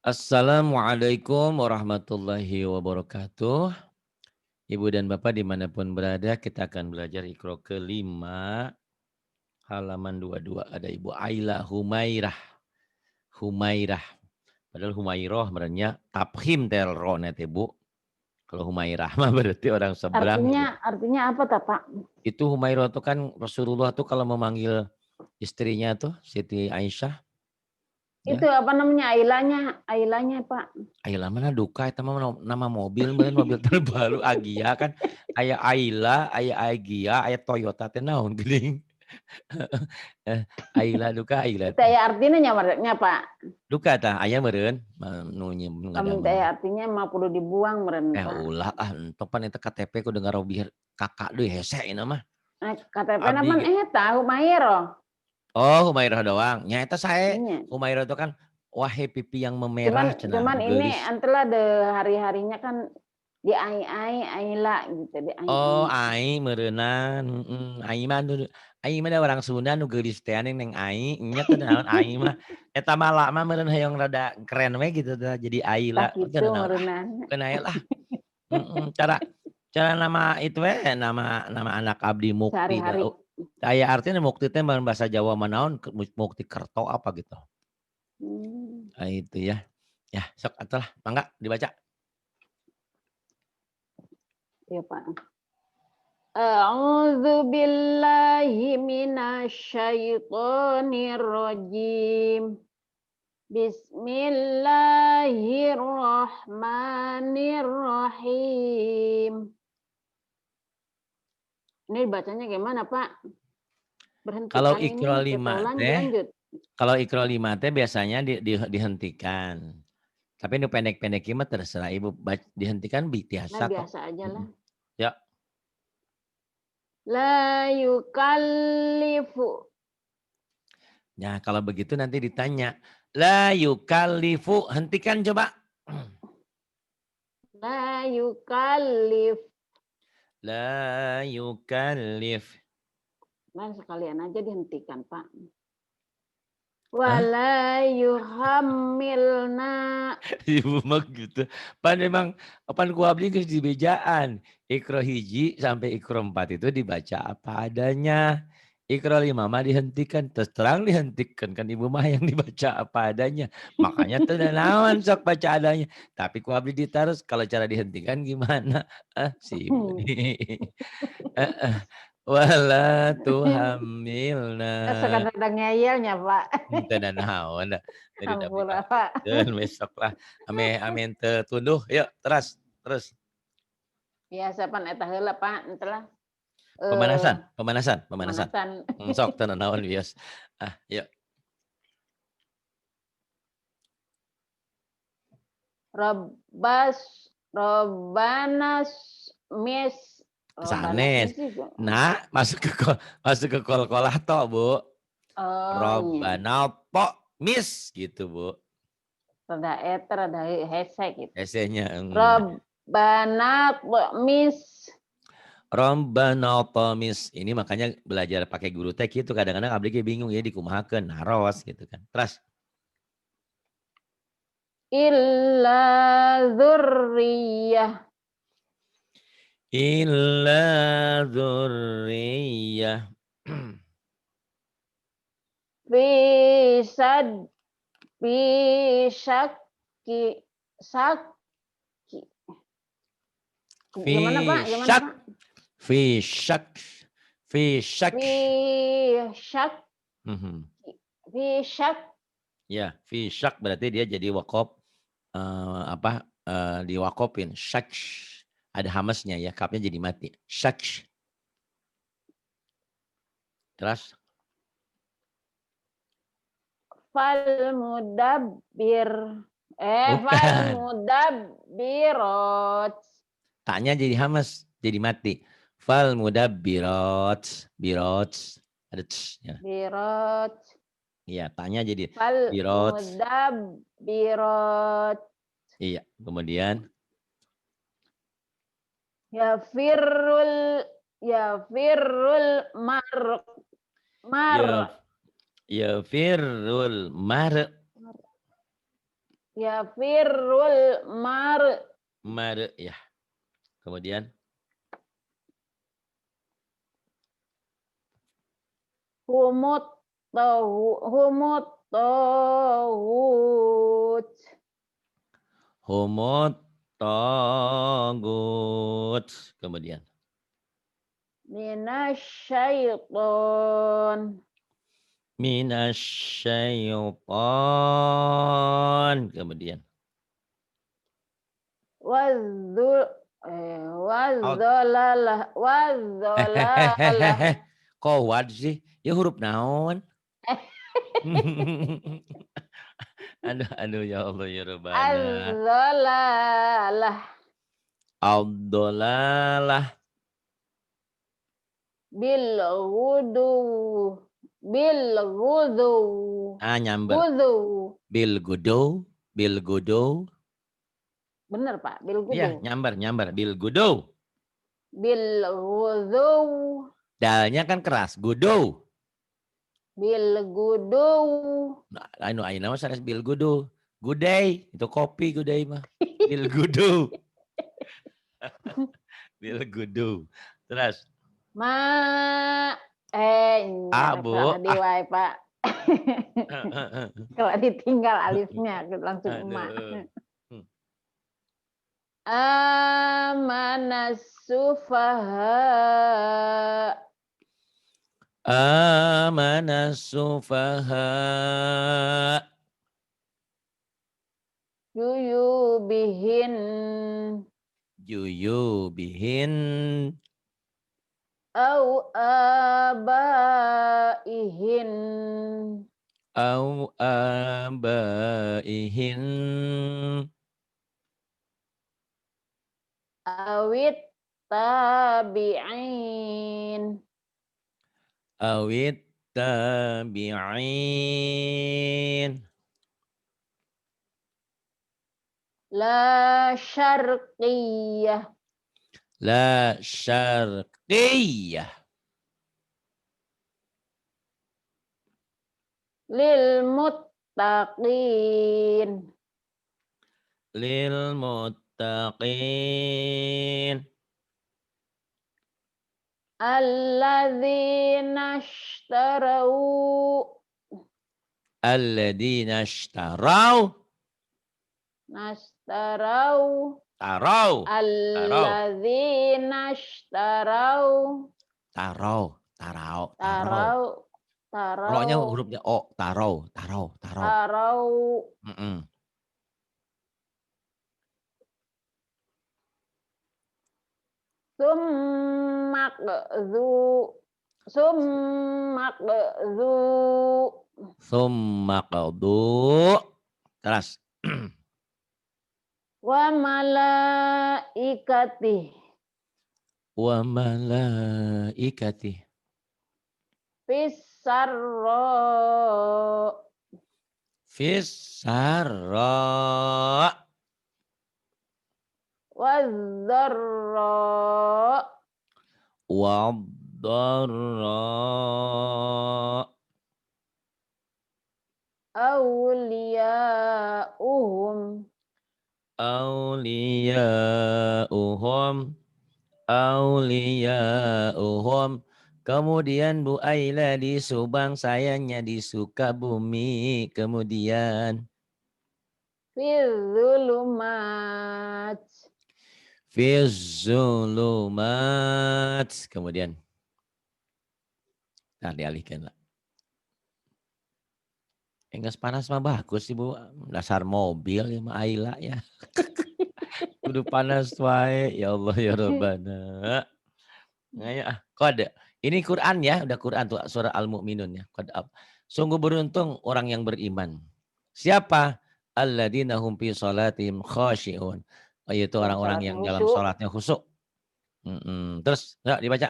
Assalamualaikum warahmatullahi wabarakatuh. Ibu dan Bapak dimanapun berada, kita akan belajar Iqra kelima, halaman 22. Ada Ibu Aila Humairah. Humairah. Padahal Humairoh sebenarnya tafkhim ro net Bu. Kalau Humairah mah berarti orang seberang Artinya gitu. artinya apa tak Pak? Itu Humairoh itu kan Rasulullah tuh kalau memanggil istrinya tuh Siti Aisyah. Itu Ya, apa namanya ailanya Pak? Aila mana duka itu mah nama mobil meureun mobil terbaru Agia kan aya Aila, aya Agia, aya Toyota teh naon geuning. Aila duka Aila Itu teh. ya artinya nya Pak. Duka tah aya meureun nu Kamu ngadamel. artinya mah kudu dibuang meren Pak. Ulah entok pan eta KTP kudu ngarobi kakak deui hese ina mah. KTP Abdi naman ge tahu Mairo. Humairah doang. Nya eta sae Iya. Humairah itu kan wahai pipi yang memerah Cuman cenah cuman ini geulis. antara de hari-harinya kan di Aila gitu di Oh, ai. Ai meureunan, Ai mah da orang Sunda nu geulis teh Neng Ai, nya teh naon Ai mah, eta mah mah meureun hoyong rada keren we gitu tah, jadi Tah Aila, teu gitu naon, merenang. bukan Ail lah, cara cara nama itu we, nama nama anak abdi Mukti da Sehari-hari. aya artina Mukti teh mun bahasa Jawa mah naon, Mukti Kerto apa gitu. Hmm. Itu ya. Ya, sok atuh lah, mangga dibaca. Iya Pak. A'udzu billahi minasyaitonir rajim. Bismillahirrahmanirrahim. Ini bacanya gimana, Pak? Kalau Berhentikan Iqra ini kita 5 ulangi teh lanjut. kalau Iqra 5 teh biasanya dihentikan. Tapi nu pendek-pendek mah terserah Ibu dihentikan Nah, biasa kok. biasa aja lah. Ya, La yukallifu. nah kalau begitu nanti ditanya, la yukallifu, hentikan coba. La yukallif. La yukallif. Nah, sekalian aja dihentikan, Pak. Hah? Wala yuhammilna. Ibu mah gitu. Pan memang pan ku abdi geus dibejaan. Iqra hiji sampai Iqra 4 itu dibaca apa adanya. Iqra 5 mah dihentikan, terus terang dihentikan kan Ibu mah yang dibaca apa adanya. Makanya teu naon sok baca adanya. Tapi ku abdi ditaros kalau cara dihentikan gimana? Ah, si Ibu nih. Heeh. Wala tuhammilna. Sekadar ngeyelnya, Pak. Teu naon da. Tadi da Ampun, Pak. bicarakeun besok lah. Ame teu tunduh, yuk terus terus. Biasa pan eta heula, Pak, entelah. Pemanasan pemanasan pemanasan. Pemanasan. Sok teu naon wios. Ah, yuk. Robbas Robbanas mis Robbanas Sanes. mis juga. Nah, masuk ke kol-kolah toh, Bu. Oh, iya. Robbana po mis gitu, Bu. Rada eta rada hese gitu. Esenya Robbana mis Robbana po mis. Ini makanya belajar pakai guru teh gitu. Kadang-kadang abdi ge bingung ya dikumahakeun, naros gitu kan. Terus illa dzurriyyah illa dzurriyyah. fi sad fi syakki sakki. Gimana, Pak? Fi Gimana, syak, Pak? fi syak, fi syak. Fi syak Mhm. fi syak Ya, fi syak berarti dia jadi wakop apa diwakopin syak. Ada hamesnya ya, kapnya jadi mati. Syak. Terus fal mudabbir fal bukan. mudabbirat Taknya jadi hames, jadi mati. Fal mudabbirat, birat. Ada ts-nya. birat Iya, taknya jadi fal birat. mudabbirat Iya, kemudian yafirrul yafirrul mar ya ya firul mar Yafirrul mar ya. Kemudian humut tawut humut tagut. Kemudian minasyaiton minasyaiton. Kemudian wazzul out. wazzolalah Kok wad sih? Ya huruf naon? Aduh ya Allah ya Rabbana. azzolalah Abdolalah. bil ghudu bil ghudu Nyamber. ghudu Bil gudo. Bil gudo. bener Pak bil Iya, ghudu nyamber. Bil gudo. bil ghudu Dalnya kan keras. Gudo. bil ghudu Nah, anu ayeuna mah sanes bil gudo. Gudai. Itu kopi gudai mah. Bil gudo. Bil gudo. Terus. ma Bu. di wae Pak kalau ditinggal alifnya langsung emak Aduh. amanas sufaha Amanas sufaha. yuyubihin Juyubihin. au abaihin Au abaihin. awit tabi'in Awit tabi'in. la syarqiyah La syarqiyah. lil muttaqin Lil muttaqin. alladzina ishtarau Alladzina ishtarau. nastarau Tarau. alladzina ishtarau Tarau. Tarau. Tarau. tarau Ro-nya tarau hurufnya O. Tarau. Tarau. Tarau. tarau Mm-mm. summakzu Summa qadu. Terus. wa malaikati Wa malaikati. fisarro Fisarra. wazzarro Waddarra. awliyauhum Auliya'uhum. Auliya'uhum. Kemudian Bu Aila di Subang, sayangnya di Sukabumi. Kemudian fi zulumat Fizzulumat. Kemudian nah dialihkan lah. Gas panas mah bagus sih Bu. Dasar mobil ya mah Aila ya. Kudu panas wae. Ya Allah ya Rabbana. Nah, ya, kode. Ini Quran ya. Udah Quran tuh surah Al-Mu'minun ya. Kode up. Sungguh beruntung orang yang beriman. Siapa? Alladzina hum fi sholatihim khashi'un. Yaitu yang orang-orang sholatnya yang dalam khusyuk sholatnya khusyuk. Terus ya, dibaca.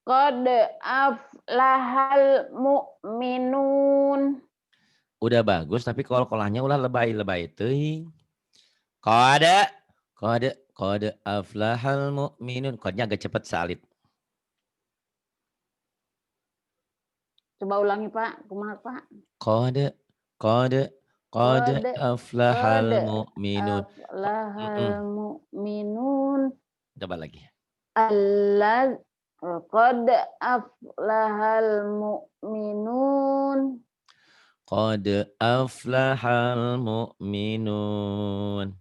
qad aflahal mu'minun Udah bagus tapi kolahnya ulah lebay-lebay teuing. Qad aflahal mu'minun. Kodnya agak cepet salib. coba ulangi Pak kumaha Pak Qad Qad qad aflahal qad mu'minun. aflahal Mhm, mu'minun coba lagi. allad qad aflahal mu'minun Qad aflahal mu'minun.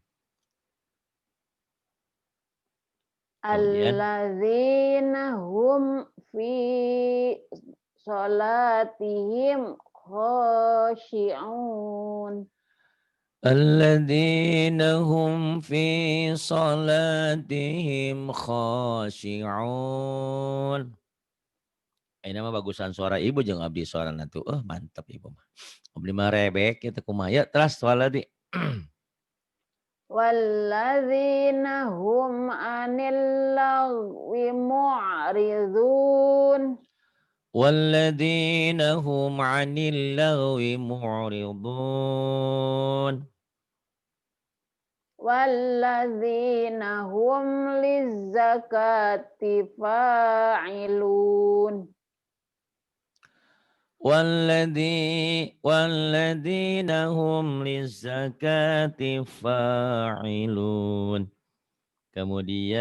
Kemudian alladzina hum fi sholatihim khashi'un. alladzina hum fi salatihim khashi'un. Ini mah bagusan suara ibu jeung abdi suarana tuh. Mantap ibu mah. Abdi mah rebek kitu kumaha. Ya teras soalna di. Walladzina hum 'anil lagwi mu'ridun. Walladzina hum 'anil lagwi mu'ridun. Walladzina hum lizzakati fa'ilun. Walladzina hum lizakati fa'ilun. Kemudian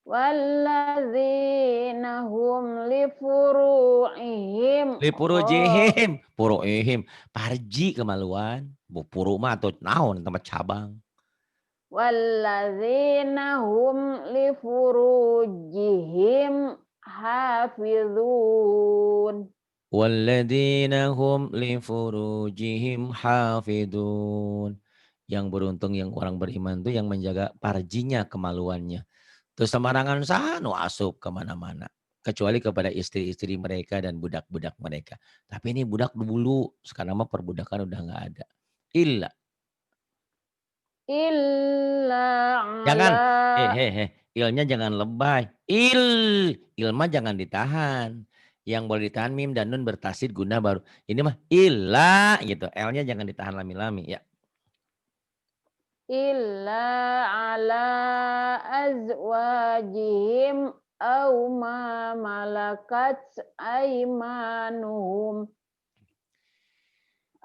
Walladzina hum li furu'ihim lipurujihim, puruihim, parji kemaluan. Bu puru mah atau naon tempat cabang. walladzina hum li furujihim hafizun. Walladzina hum li furujihim hafidun. Yang beruntung yang orang beriman tuh yang menjaga parjinya, kemaluannya. Terus sembarangan sanu asup kemana-mana. Kecuali kepada istri-istri mereka dan budak-budak mereka. Tapi ini budak dulu. Sekarang mah perbudakan udah nggak ada. Illa. Illa Jangan. ala Ilnya jangan lebay. Ilma jangan ditahan. Yang boleh ditahan mim dan nun bertasid guna baru. Ini mah illa gitu. L-nya jangan ditahan lami-lami ya. illa ala azwajihim aw ma malakat aymanuhum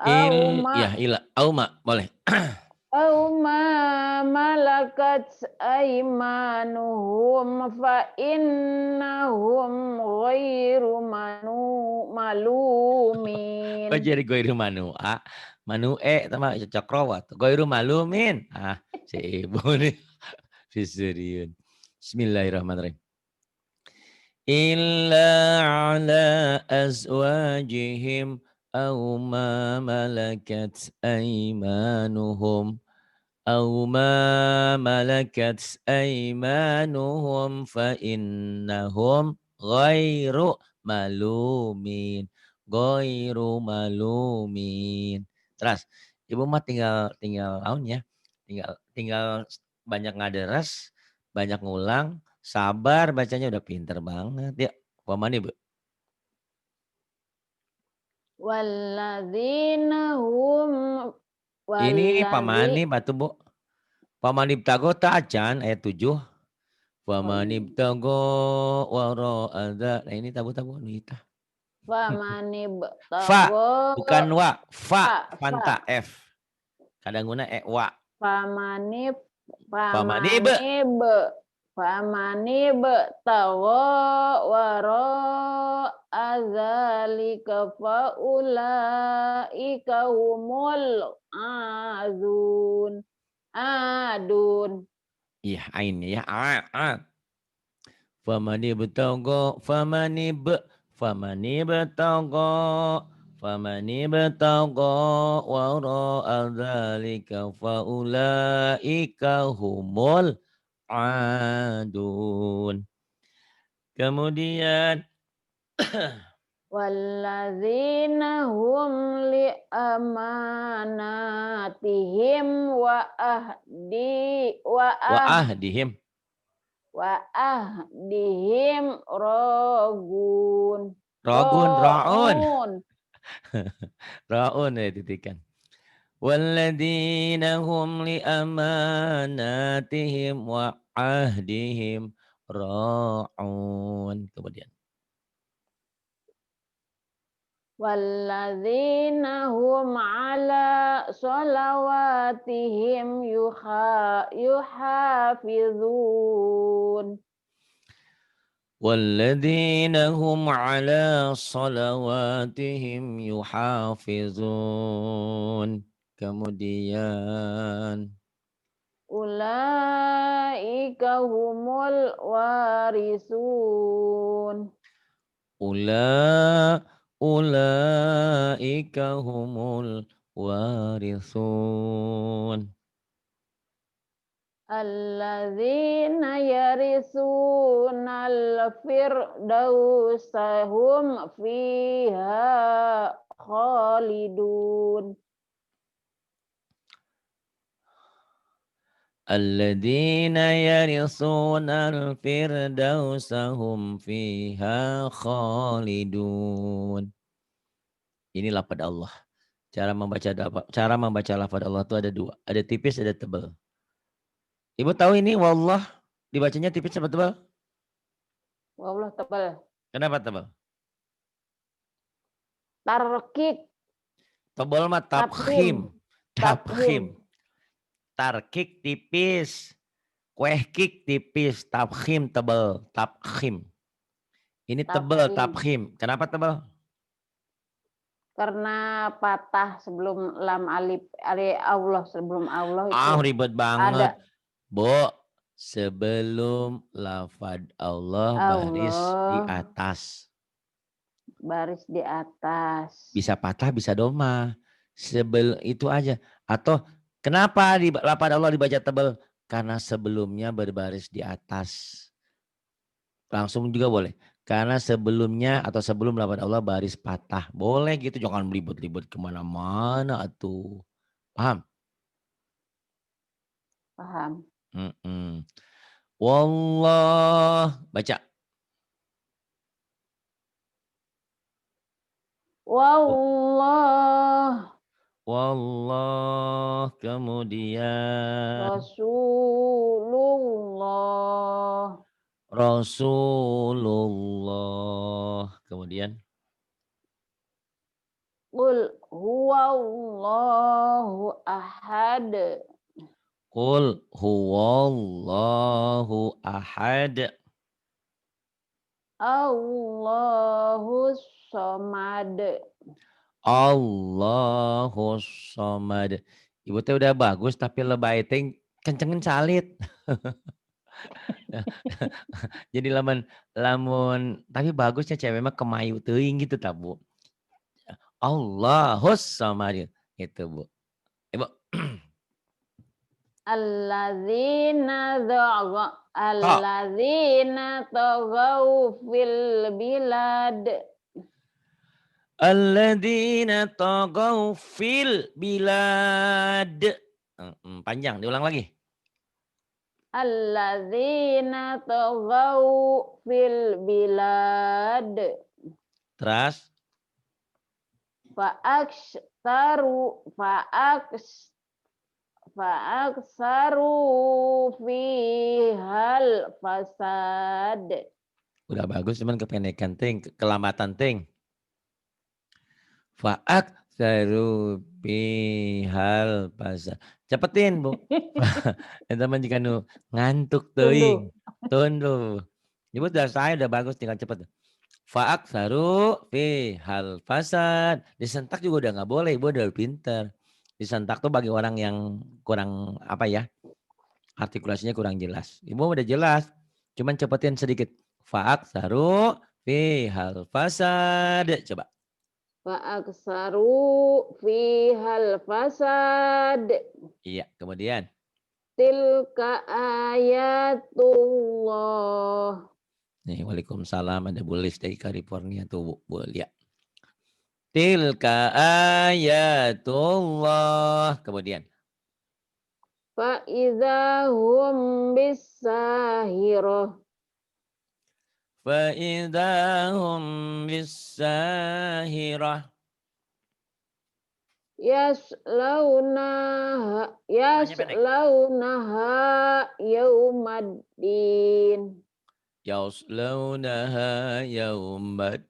aw ma Ya illa. Auma boleh. aw ma malakat aymanuhum fa innahum ghairu malumin. Oh jadi goiru manu a. Manu sama cokrawat. Goiru malumin. Si ibu nih. Fisuriun. Bismillahirrahmanirrahim. Illa ala azwajihim aw ma malakat aymanuhum aw ma malakat aymanuhum fa innahum ghairu malumin. Ghairu malumin. Terus ibu mah tinggal tinggal naon ya. Tinggal tinggal banyak ngaderes, banyak ngulang, sabar bacanya udah pinter banget ya. Pamani Bu. Walladzina hum Ini walladzi pamani batu Bu. Pamani btago tacan ayat 7. oh Pamani ini btago waro ada. Nah ini tabu-tabu nita. famani Fa btago bukan wa, fa fa fanta F. Kadang guna wa. famani Pamani be. famani be famani btago waro azalika faulaika humul adun. Iya ain ya. Famani btago famani be. Famani btago famani btago wara adzalika faulaika humul adun. Kemudian Walladzina hum li amanatihim wa ahdihim wa ahdihim rogun raun raun roun raun ya titikan. Walladzina hum li amanatihim wa ahdihim raun. Kemudian walladzina hum ala sholawatihim yuhafizun. والذين هم على صلواتهم يحافظون. Kemudian Ulaika humul warisun. ulaika humul warithun. Alladzina yarisunal firdausa hum fiha khalidun. Alladzina yarithunal firdausa hum fiha khalidun. Ini lafaz Allah. Cara membaca lafaz Allah itu ada dua. Ada tipis, ada tebal. Ibu tahu ini wallah dibacanya tipis apa tebal? Wallah tebal. Kenapa tebal? Tarkik. Tebal mah tabkhim. Tabkhim. Tarkik tipis. Kuehkik tipis. Tabkhim tebal. Tabkhim. Ini tebal tabkhim. Kenapa tebal? Karena patah sebelum lam alif Allah, sebelum Allah itu. Ribet banget. Ada. Bo, sebelum lafaz Allah baris di atas. Baris di atas. Bisa patah, bisa doma. Itu aja. Atau kenapa lafaz Allah dibaca tebal? Karena sebelumnya berbaris di atas. Langsung juga boleh. Karena sebelumnya atau sebelum lafaz Allah baris patah. Boleh gitu. Jangan ribet-ribet kemana-mana atuh. Paham? Paham. Wallah. Baca. Wallah. Wallah. Kemudian. Rasulullah. Rasulullah. Kemudian. Qul huwallahu ahad. Qul huwallahu ahad. Allahus somad. Allahus somad. Ibu teh udah bagus tapi lebay teh kencengin salit. Jadi lamun tapi bagusnya cewek mah kemayu teuing gitu ta Bu. Allahus somad itu Bu. Ibu. Alladzina tagaw fil bilad. Alladzina tagaw fil bilad. Panjang, diulang lagi. Alladzina tagaw fil bilad. Terus Fa'aksaru fihal fasad. Udah bagus cuman kependekan ting, kelambatan ting. Fa'aksaru fihal fasad. Cepetin Bu. Teman jika nu ngantuk teuing. Tunduh. Ibu udah saya udah bagus tinggal cepet. Fa'aksaru fihal fasad. Disentak juga udah nggak boleh, Ibu udah pinter. Disentak tuh bagi orang yang kurang apa ya, artikulasinya kurang jelas. Ibu udah jelas, cuman cepetin sedikit. Fa'aksaru fihal fasad. Coba. Fa'aksaru fihal fasad. Iya, kemudian. Tilka ayatullah. Nih, waalaikumsalam, ada Bulis dari California tuh Bu lihat. Tilka ayatullah. Kemudian. Fa'idahum bisahirah. Fa'idahum bisahirah. Yaslaunaha yaumaddin. Yaslaunaha yaumaddin.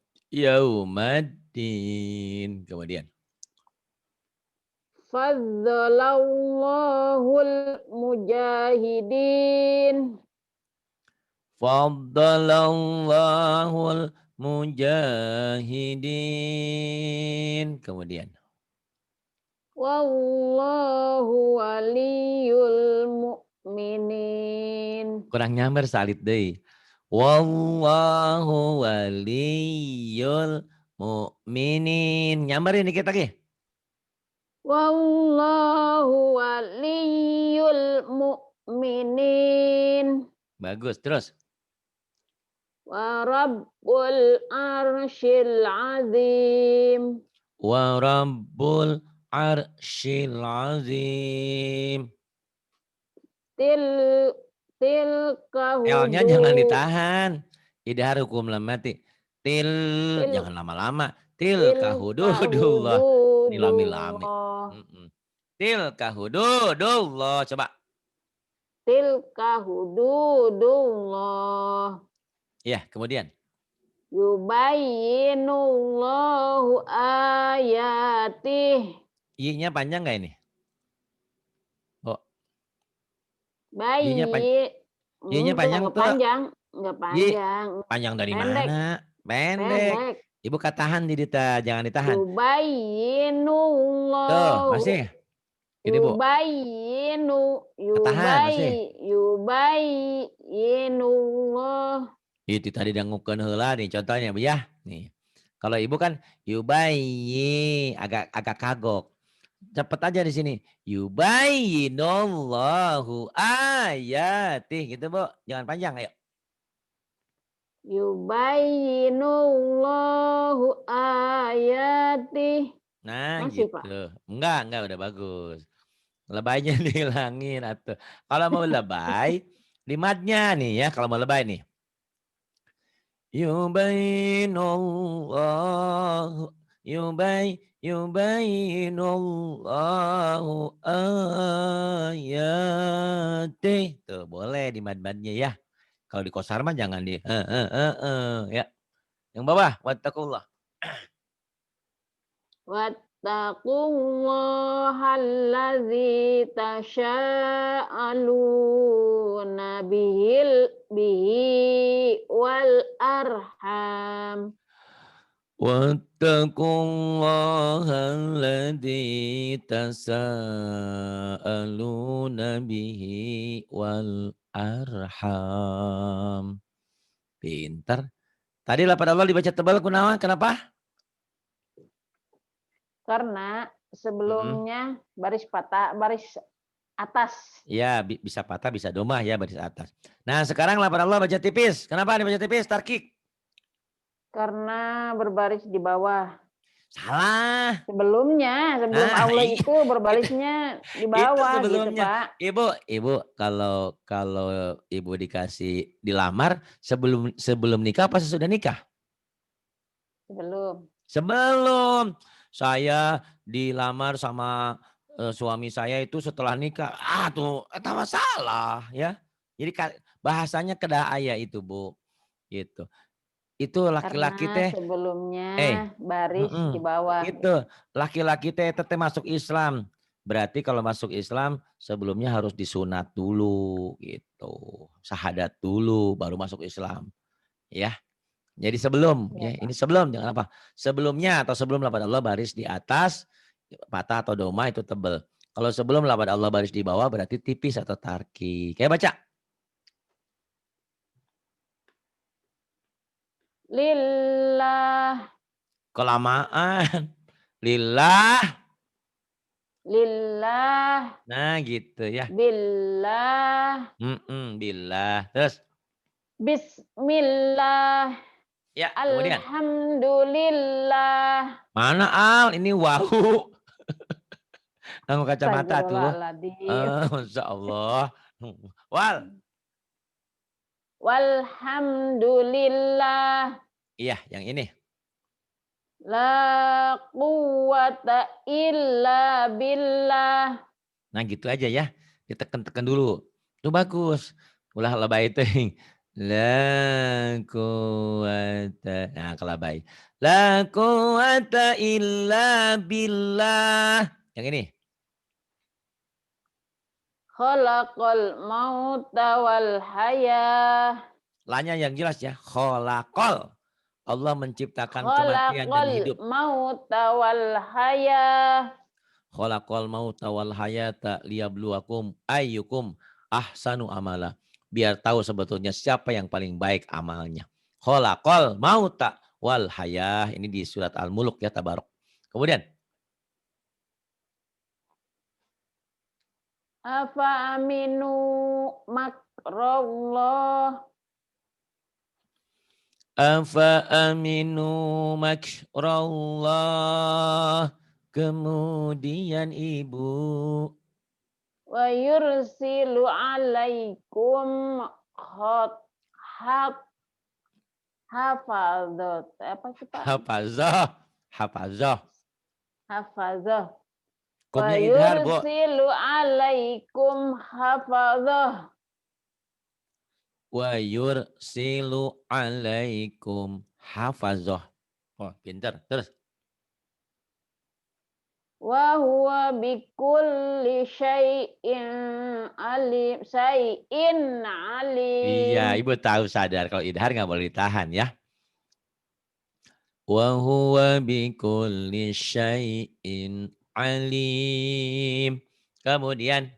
mujahidin. Kemudian. Fadzalallahul mujahidin. Faddalallahul mujahidin. Kemudian. Wallahu waliyul mu'minin. Kurang nyamber salid deui. Wallahu waliyul mu'minin. Nyamberin dikit lagi. Wallahu waliyul mu'minin. Bagus. Terus. Wa rabbul arsyil azim. Wa rabbul arsyil azim. Tilka L-nya jangan hudud. ditahan. Idhar hukum lamati. Jangan lama-lama. Tilka Tilka hududullah. Ini lami-lami. hududullah. Tilka hududullah. Coba. Tilka hududullah. Ya, kemudian. Yubayyinullahu ayatih. I-nya panjang nggak ini? Oh, Bayi. Y-nya panjang Enggak tuh. panjang. Enggak panjang. Panjang dari Pendek. mana? Pendek. Ibu katahan di dita, jangan ditahan. Yubayyinullahu. Tuh, masih. Gini, Bu. Katahan, masih. Yubayyinullah. Itu tadi dangukeun heula nih contohnya, Bu ya. Nih. Kalau ibu kan yubayyi, agak kagok. Cepet aja di sini. Yubayyinullahu ayatih gitu, Bu. Jangan panjang, ayo. Yubayyinullahu ayatih. Nah, Masih, gitu. Pak? Enggak udah bagus. Lebaynya dihilangin atau kalau mau lebay, limatnya nih ya, kalau mau lebay nih. Yubayyinullahu ayatih. Tuh, boleh di mad-madnya ya. Kalau di kosar mah jangan di ya. Yang bawah, wattaqullah. Wattaqullahallazi tasya'aluna bihi wal arham. Wattaqullahalladzi tasaaluna bihi wal arham. Pintar. Tadi lapar Allah dibaca tebal kunaon? Kenapa? Karena sebelumnya baris patah, baris atas. Ya, bisa patah, bisa domah ya, baris atas. Nah, sekarang lapar Allah baca tipis. Kenapa dibaca tipis? Tarkik. Karena berbaris di bawah. Salah. Sebelum Allah itu berbarisnya di bawah gitu, Pak. Ibu kalau ibu dikasih dilamar sebelum nikah apa sesudah nikah? Sebelum. Saya dilamar sama suami saya itu setelah nikah. Tuh, itu masalah ya. Jadi bahasanya kedah aya itu, Bu. Gitu. Itu laki-laki teh sebelumnya baris di bawah. Itu laki-laki teh masuk Islam. Berarti kalau masuk Islam sebelumnya harus disunat dulu gitu. Syahadat dulu baru masuk Islam. Ya. Jadi sebelum ya, ini sebelum jangan apa. Sebelumnya atau sebelum lapad Allah baris di atas patah atau doma itu tebel. Kalau sebelum lapad Allah baris di bawah berarti tipis atau tarki. Kayak baca. Lillah. Kelamaan. Lillah. Nah gitu ya. Billah. Billah. Terus. Bismillah. Ya, kemudian. Alhamdulillah. Mana al? Ini wau. Kamu kacamata tuh. Masya Allah. Wal. Walhamdulillah. Iya, yang ini. La quwata illa billah. Nah gitu aja ya. Ditekan-tekan dulu. Itu bagus. Ulah lebay itu. La quwata. Nah kelabay. La quwata illa billah. Yang ini. Khalaqal mauta wal hayah. Lanya yang jelas ya. Khalaqal. Allah menciptakan kematian dan Khalaqal hidup. mauta wal hayah. Khalaqal mauta wal hayata liyabluwakum ayyukum ahsanu amala. Biar tahu sebetulnya siapa yang paling baik amalnya. Khalaqal mauta wal hayah. Ini di surat Al-Muluk ya, tabarok. Kemudian. Afa aminu makrallah. Afa aminu makrallah. Kemudian ibu. Wa yursilu alaikum hafadzat. Apa sih Pak? Hafazah. Hafazah. Hafadzah. Wa Kumnya idhar, Bu. yursilu alaikum hafadzah. Wa yursilu alaikum hafazah. Oh, pintar. Terus. Wa huwa bikulli syai'in alim. Syai'in Iya, alim. ibu tahu sadar kalau idhar nggak boleh ditahan ya. Wa huwa bikulli syai'in alim. Kemudian.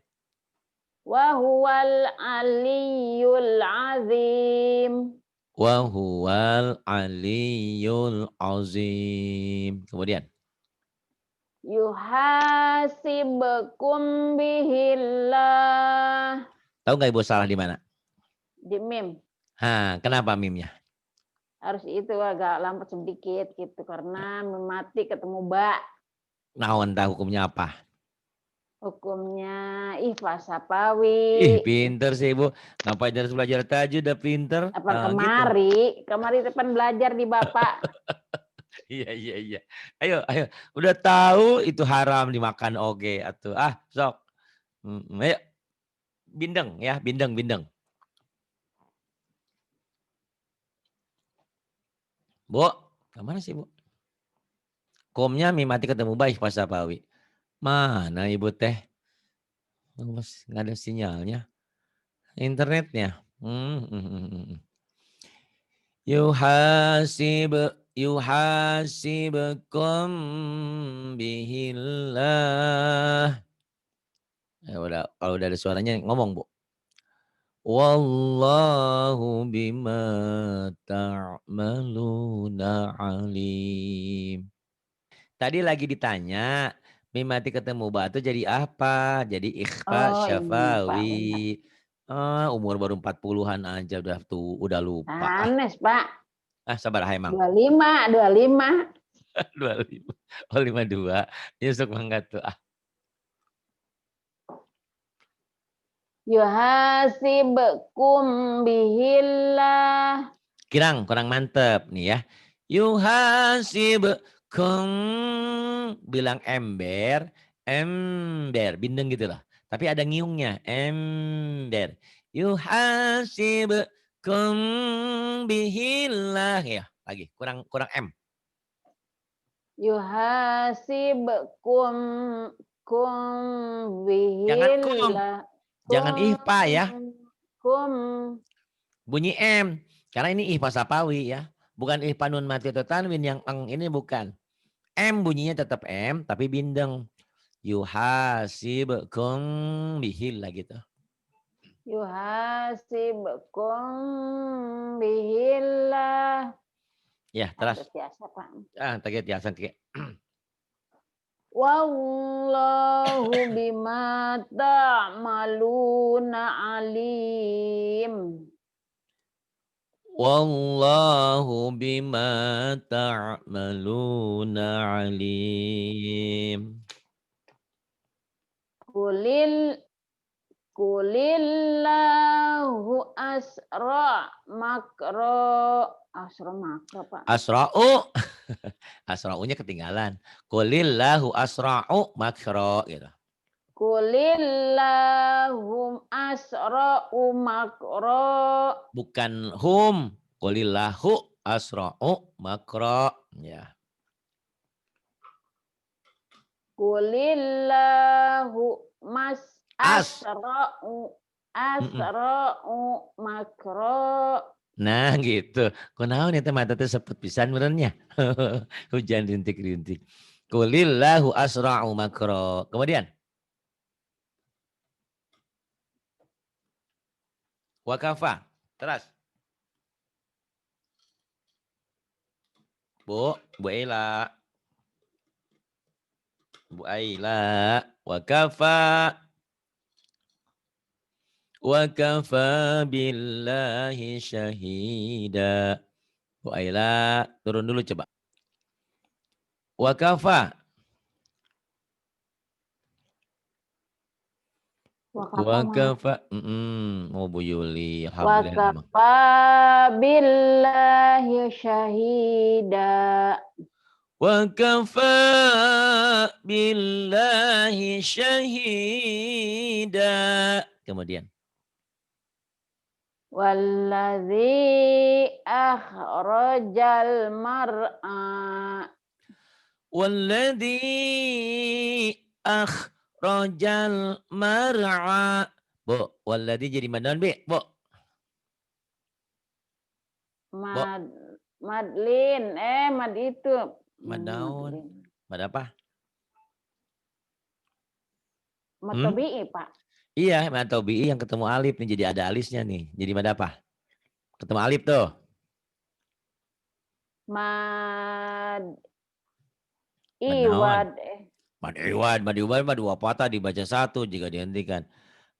Wa huwal aliyyul azim. Wa huwal aliyyul azim. Kemudian. Yuhasibukum bihillah. Tahu nggak ibu salah di mana? Di mim. Kenapa mimnya? Harus itu agak lambat sedikit gitu. Karena mim mati ketemu ba. Naon tahu hukumnya apa? Hukumnya ihfaz sapawi. Pinter sih ibu. Ngapain harus belajar tajwid udah pinter. Apa Gitu. kemari depan belajar di Bapak. Iya. Ayo. Udah tahu itu haram dimakan oge atuh. Sok. Ayo. Bindeng ya, bindeng. Bu, kemana sih Bu? Komnya mimati ketemu baik pas Sapawi. Mana ibu teh? Nggak ada sinyalnya. Internetnya. Yuhasibukum bihillah. Ya udah, kalau udah ada suaranya ngomong Bu. Wallahu bima ta'maluna alim. Tadi lagi ditanya, mimati ketemu batu jadi apa? Jadi ikhfa Oh ini Pak. syafawi. Umur baru 40-an aja udah lupa. Anes Pak. Sabar emang. 25. 25. Oh 52. Yusuk mangga tuh. Yuhasibukum bihillah. Kurang mantep nih ya. Yuhasibukum, bilang ember, bindeng gitu loh. Tapi ada ngiungnya, ember. Yuhasibukum bihillah ya. Lagi kurang M. Yuhasibukum bihillah. Jangan ihfa ya. Kum. Bunyi M. Karena ini ihfa sapawi ya. Bukan ihfa nun mati atau tanwin yang eng ini bukan. M bunyinya tetap M tapi bindeng. Yuhasibukum bihillah gitu. Yuhasibukum bihillah. Ya, terus. Biasa Pak. Target ya, santai. Wallahu bima ta'maluna alim. Wallahu bima ta'maluna alim. Kulillahu asra makro. Asra makro Pak. Asra'u. Asra'unya ketinggalan. Qulillahu asra'u makro gitu. Kulillahum asra'u makro. Bukan hum. Qulillahu. asra'u makra. Ya. Qulillahu As. Mm-mm. asra'u makra. Nah gitu. Kunaon eta mata teh sepet pisan benernya. Hujan rintik-rintik. Qulillahu asra'u makra. Kemudian wa kafa. Terus. Bu Ela. Bu Aila. Wa kafa billahi syahida. Bu Aila, turun dulu coba. Wa kafa. Wa kafa. Oh Bu Yuli, Wa alhamdulillah. kafa billahi syahida. Wa kafa billahi syahida. Kemudian. Wallazi akhrajal mar'a. Walladzi akhrajal mar'a. Bu, walladzi jadi madan B, Bu. Bu, Madlin, mad itu. madaun. Madlin. Mad apa? Mad Hmm? tabi'i, Pak. Iya, mad tabi'i yang ketemu alif nih, jadi ada alisnya nih. Jadi mad apa? Ketemu alif tuh. Mad Madaun. iwad. Mad iwad, mad dua patah dibaca satu jika dihentikan.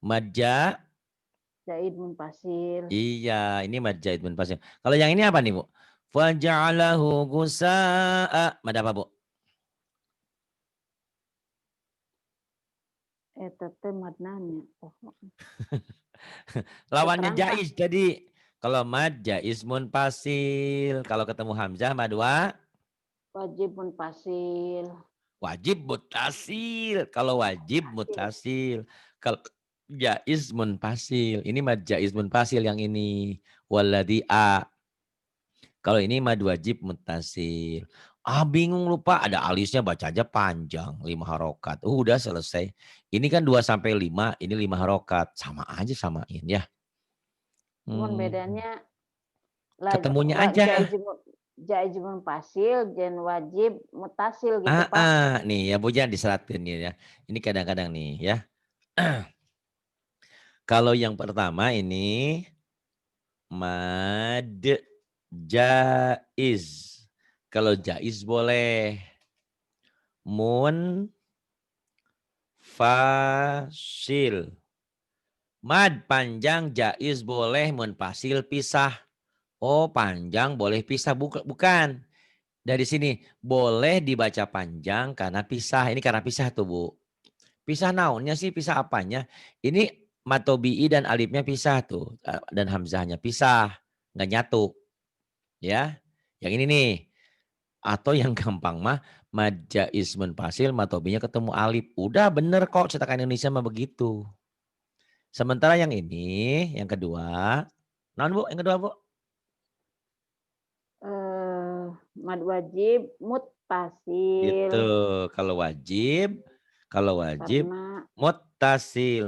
Madja. Zaid munfasil. Iya, ini mad jaid munfasil. Kalau yang ini apa nih, Bu? Faja'alahu gusa'a. Mad apa, Bu? Tete madnanya. Lawannya Keterangkap. jaiz tadi. Kalau mad jaiz munfasil. Kalau ketemu hamzah mad Wajib munfasil. wajib mutasil. Kalau wajib mutasil. Kalau jaiz munfasil. Ini mad jaiz munfasil yang ini. Walladhi a. Kalau ini mad wajib mutasil. Bingung lupa ada alisnya baca aja panjang 5 harokat. Udah selesai. Ini kan 2 sampai 5, ini 5 harokat. Sama aja samain ya. Cuman bedanya Ketemunya aja. jaiz munfasil dan wajib mutasil gitu, Pak. Nih ya Bu jangan diseratin ya. Ini kadang-kadang nih ya. Kalau yang pertama ini mad jaiz. Kalau jaiz boleh fasil. Mad panjang jaiz boleh munfasil pisah. Oh panjang boleh pisah bukan. Dari sini boleh dibaca panjang karena pisah. Ini karena pisah tuh Bu. Pisah naunnya sih pisah apanya. Ini matobi'i dan alifnya pisah tuh. Dan hamzahnya pisah. Nggak nyatu. Ya. Yang ini nih. Atau yang gampang mah. Mad jaiz munfasil matobi'nya ketemu alif. Udah bener kok cetakan Indonesia mah begitu. Sementara yang ini. Yang kedua. Naon Bu? Yang kedua Bu? Mad wajib muttasil. Itu kalau wajib Karena muttasil,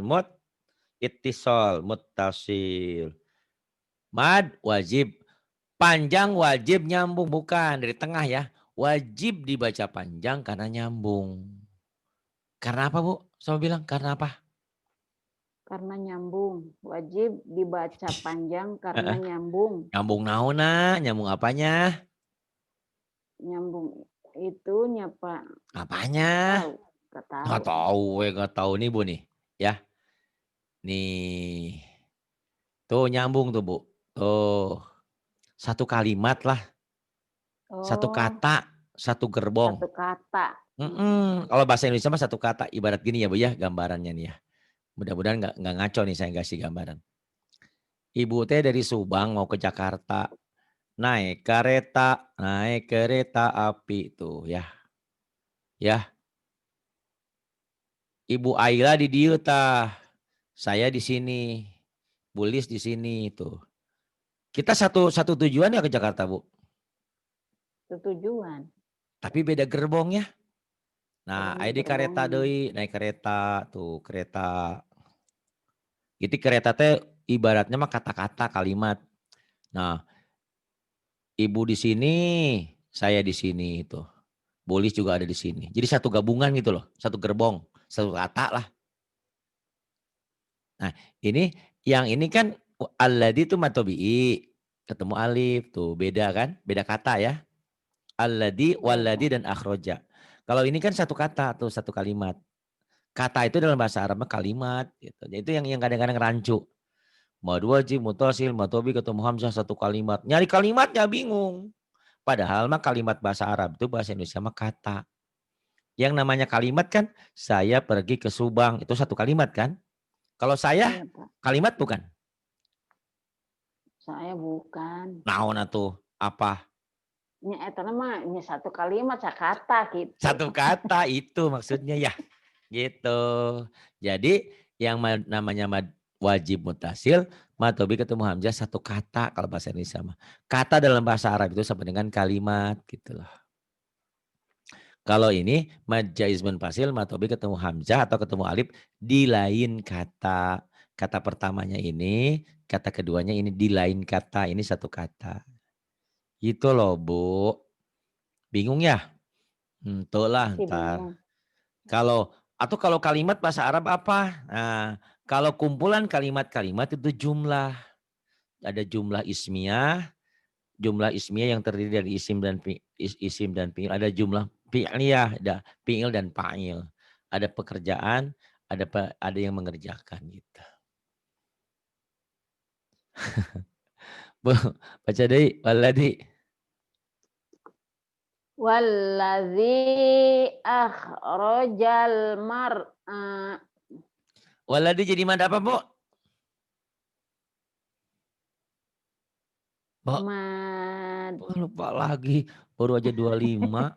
ittisal, muttasil. Mad wajib panjang wajib nyambung bukan dari tengah ya. Wajib dibaca panjang karena nyambung. Karena apa Bu? Sama bilang karena apa? karena nyambung. Wajib dibaca panjang karena nyambung. Nyambung naona, nyambung apanya? Nyambung itunya, Pak. Apanya? Nggak tahu. Nggak tahu nih Bu nih, ya. Nih. Tuh nyambung tuh Bu. Tuh. Satu kalimat lah. Satu kata, satu gerbong. Satu kata. Kalau bahasa Indonesia mah satu kata. Ibarat gini ya Bu ya gambarannya nih ya. Mudah-mudahan nggak ngaco nih saya kasih gambaran. Ibu teh dari Subang mau ke Jakarta. Naik kereta api tuh ya. Ya. Ibu Aila di dieu tah. Saya di sini. Bulis di sini tuh. Kita satu tujuan ya ke Jakarta Bu. Itu tujuan. Tapi beda gerbongnya. Nah, Beda aya di kareta gerbongnya. deui, naik kereta tuh, kereta. Jadi kereta teh ibaratnya mah kata-kata, kalimat. Nah, ibu di sini, saya di sini itu. Bolis juga ada di sini. Jadi satu gabungan gitu loh, satu gerbong, satu kata lah. Nah, yang ini kan alladzi itu matobi'i, ketemu alif tuh, beda kan? Beda kata ya. Alladzi, Beda. walladzi dan akhroja. Kalau ini kan satu kata tuh, satu kalimat. Kata itu dalam bahasa Arab kalimat gitu. Jadi itu yang kadang-kadang rancu. Mad wajib, mutasil, matobi ketemu hamzah satu kalimat. Nyari kalimatnya bingung. Padahal mah kalimat bahasa Arab itu bahasa Indonesia mah kata. Yang namanya kalimat kan saya pergi ke Subang itu satu kalimat kan? Kalau saya Iya, Pak. kalimat bukan? Saya bukan. Naon atuh? Apa? Nya eta mah nya satu kalimat sakata gitu. Satu kata itu maksudnya ya. Gitu. Jadi yang namanya wajib mutasil, matobi ketemu hamzah satu kata kalau bahasa Indonesia mah. Kata dalam bahasa Arab itu sama dengan kalimat gitu loh. Kalau ini mad jaizmun fasil, matobi ketemu hamzah atau ketemu alif di lain kata. Kata pertamanya ini, kata keduanya ini di lain kata, ini satu kata. Gitu loh Bu. Bingung ya? Lah Masih ntar. bingung. Kalau kalimat bahasa Arab apa? Nah, kalau kumpulan kalimat-kalimat itu jumlah. Ada jumlah ismiyah yang terdiri dari isim dan fi'il. Ada jumlah fi'liyah, ada fi'il dan fa'il. Ada pekerjaan, ada yang mengerjakan gitu. Bu, baca deh, waladi. Wallazi akhrajal mar'a. Waladi jadi mad apa, Bu? Bu, Mad. lupa lagi. Baru aja 25.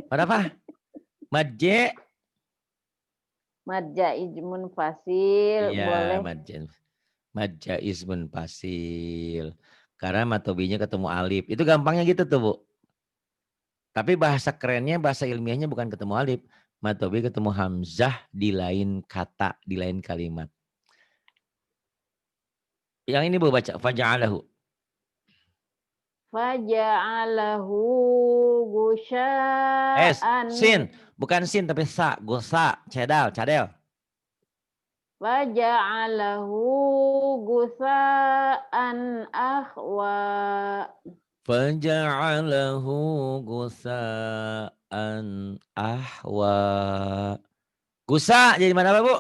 Mad apa? Mad J. Mad jaizmun fasil Iya, boleh. mad jaizmun fasil. Karena matobinya ketemu alif. Itu gampangnya gitu tuh, Bu. Tapi bahasa kerennya, bahasa ilmiahnya bukan ketemu alif. Matobi ketemu hamzah di lain kata, di lain kalimat. Yang ini Bu baca. Faja'alahu. Faja'alahu gusya'an. Sin. Bukan sin tapi sa. Gusa. Cadel. Faja'alahu gusa'an ahwa. Faja'alahu gusa'an ahwa. Gusa jadi mana apa Bu?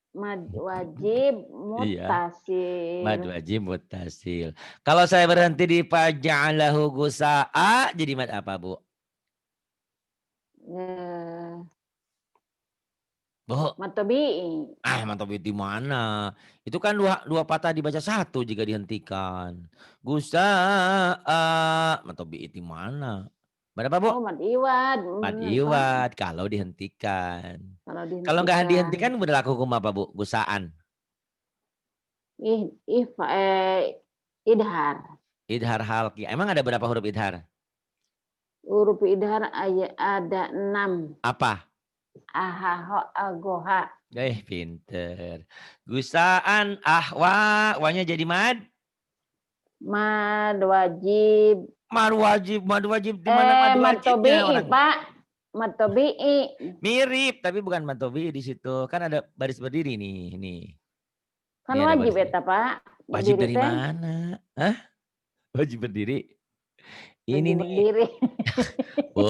Mad wajib Iya. Mad mutasil. wajib mutasil. Kalau saya berhenti di faja'alahu gusa'a jadi mad apa Bu? Bu. Mad tabi'i. Mantap di mana? Itu kan dua patah dibaca satu jika dihentikan. Gusa'a. Mantap di mana? Berapa Bu? Oh, mad iwad. Mad iwad kalau dihentikan. Kalau Kalau nggak dihentikan. dihentikan berlaku hukum apa Bu? Gusaan. Idhar. Idhar halki. Emang ada berapa huruf idhar? Huruf idhar ada 6. Apa? Ahaho agoha. Pinter. Gusaan ahwa. Wanya jadi mad? Mad wajib. Mad wajib. Di mana mad Mad wajibnya tabi'i, orang? Pak. Mad tabi'i. Mirip, tapi bukan mad tabi'i di situ. Kan ada baris berdiri nih. Kan Ini ada wajib baris. eta, Pak. Wajib Berdiri dari teh. mana? Hah? Wajib berdiri. Ini Wajib nih. berdiri. Bu,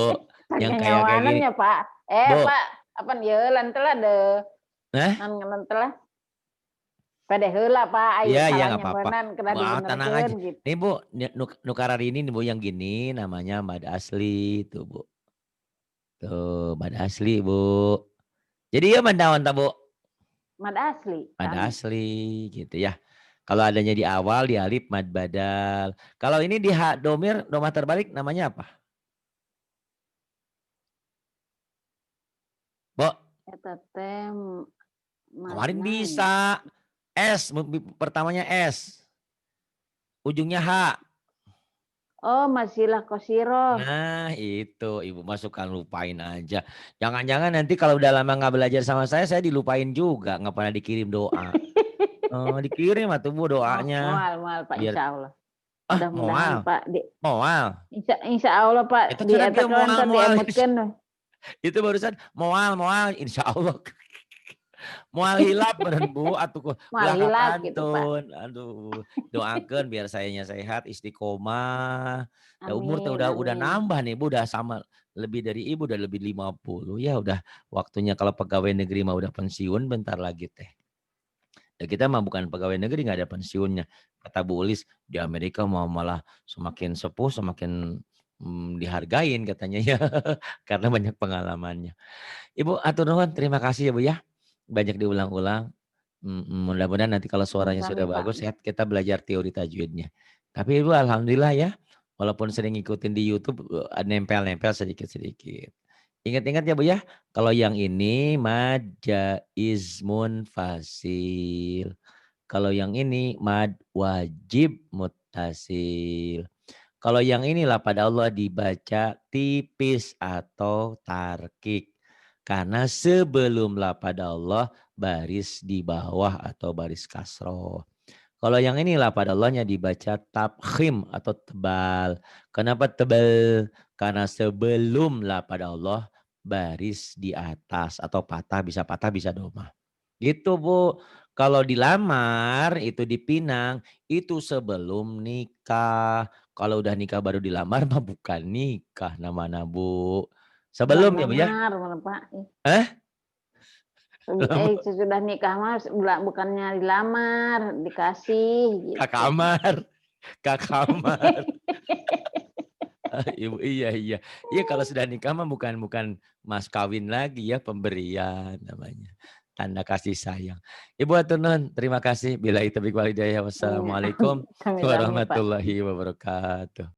yang kayak gini. Ya, Pak. Bu. Pak, apa ya lantelah deh. Hah? Lantelah. Pada heula Pak, ayo Iya, salahnya nggak apa-apa. benan kena Tenang aja. dibenerkeun gitu. Nih Bu, nukarar ini nih Bu yang gini namanya mad asli tuh Bu. Tuh, mad asli Bu. Jadi ya mad naon ta Bu? Mad asli. Mad Kan? asli gitu ya. Kalau adanya di awal di alif mad badal. Kalau ini di domir terbalik namanya apa? Bu, Eta teh kemarin makna bisa. S, pertamanya S. Ujungnya H. Oh, masilah qasirah. Nah itu, Ibu mah suka lupain aja. Jangan-jangan nanti kalau udah lama nggak belajar sama saya dilupain juga, nggak pernah dikirim doa. Dikirim atuh Bu Oh, doanya, moal moal Pak, biar insya Allah. ah Mudah-mudahan moal Pak, moal, insya Allah itu Pak, di kan eta dia kan moal diemutkeun weh. itu barusan moal, insya Allah. Moal hilap meureun Bu, atuh Moal ulah hilap gitu Pak. kakantun. Aduh, doakeun biar sayanya sehat, istiqomah. Da umur teh Amin udah amin. nambah nih Bu, udah sama lebih dari Ibu, udah lebih 50. Ya udah waktunya kalau pegawai negeri mah udah pensiun bentar lagi teh. Ya kita mah bukan pegawai negeri nggak ada pensiunnya. Kata Bu Ulis di Amerika mau malah semakin sepuh semakin dihargain katanya ya karena banyak pengalamannya. Ibu atur nuhun, terima kasih ya Bu ya. Banyak diulang-ulang. Mudah-mudahan nanti kalau suaranya Sami-sami sudah Pak. bagus ya kita belajar teori tajwidnya. Tapi Ibu alhamdulillah ya, walaupun sering ngikutin di YouTube nempel-nempel sedikit-sedikit. Ingat-ingat ya Bu ya, kalau yang ini mad jaizmun fasil. Kalau yang ini mad wajib muttasil. Kalau yang inilah pada Allah dibaca tipis atau tarkik. Karena sebelum pada Allah baris di bawah atau baris kasroh. Kalau yang inilah pada Allahnya dibaca tabkhim atau tebal. Kenapa tebal? Karena sebelum pada Allah baris di atas atau patah bisa domah. Gitu Bu. Kalau dilamar itu dipinang itu sebelum nikah. Kalau udah nikah baru dilamar mah bukan nikah namanya Bu. Ulah Sebelum ya Bu ya? lamar mana Pak. Eh? Sesudah nikah mah bukannya dilamar, dikasih Ke gitu. kamar, ke kamar. Ibu iya iya. Iya kalau sudah nikah mah bukan bukan mas kawin lagi ya, pemberian namanya. Tanda kasih sayang. Ibu hatur nuhun, terima kasih. Billahi taufiq wal hidayah. Iya, Wassalamualaikum sami-sami Pak. warahmatullahi wabarakatuh.